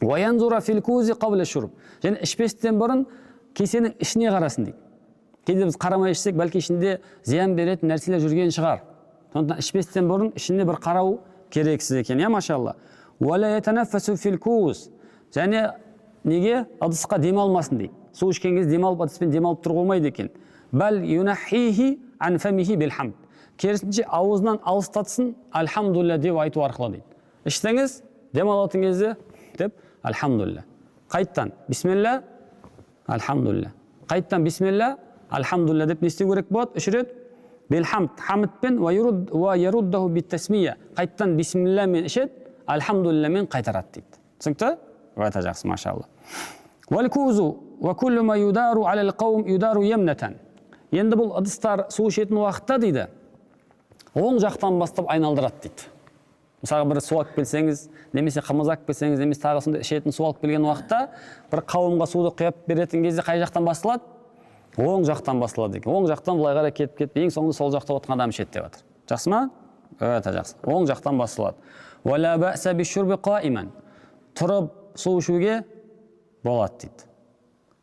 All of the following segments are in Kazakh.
Ваянзура фил кузи қабля шурб. Және ішпестен бұрын кесенің ішіне қарасын дейді. Кейде біз қарамай ішсек, бәлки ішінде зиян беретін нәрселер жүрген шығар. Сондықтан ішпестен бұрын ішіне бір қарау керексіз екен, я машалла. Уаля ятанаффасу фил куз. Және неге ыдысқа демалмасын дейді. Су ішкен кезде демалып, ыдыспен демалып тұруға болмайды екен. Бәл юнахихи ан фамихи бил хамд. Керісінше ауызынан алыстатсын альхамдулилля деп айту арқылы дейді. Іштіңіз, демалатын кезде деп альхамдулилля. Қайттан бисмилля, альхамдулилля. Қайттан бисмилля, альхамдулилля деп не істеу керек болады? Үш рет бил хамд, хамдпен ва яруддаху бит тасмия. Қайттан бисмилля мен ішет, альхамдулилля мен қайтарады дейді. Түсінікті? Өте жақсы, машалла. Вал кузу ва куллу ма юдару алал қаум юдару ямнатан. Енді бұл ыдыстар су ішетін уақытта дейді, оң жақтан бастап айналдырады дейді. Мысалы бір су алып келсеңіз, немесе қымыз алып келсеңіз, немесе тағы сондай ішетін су алып келген уақытта бір қауымға суды құйып беретін кезде қай жақтан басталады? Оң жақтан басталады екен. Оң жақтан былай қарай кетіп, ең соңында сол жақта отырған адам ішеді деп жатыр. Жақсы ма? Өте жақсы. Оң жақтан басталады. Вала бәса бишурби қаиман. Тұрып су ішуге болады дейді.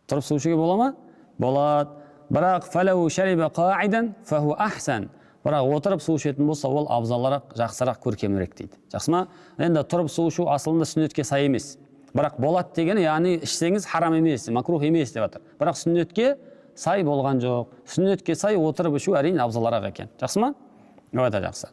Тұрып су ішуге бола ма? Болады. Бірақ фалау шариба қаидан фаху ахсан. Бірақ отырып су ішетін болса, ол абзалырақ, жақсырақ, көркемірек дейді. Жақсы ма? Енді тұрып су ішу асылында сүннетке сай емес. Бірақ болады дегені, яғни ішсеңіз харам емес, макрух емес деп жатыр. Бірақ сүннетке сай болған жоқ. Сүннетке сай отырып ішу әрине абзалырақ екен. Жақсы ма? Өте жақсы.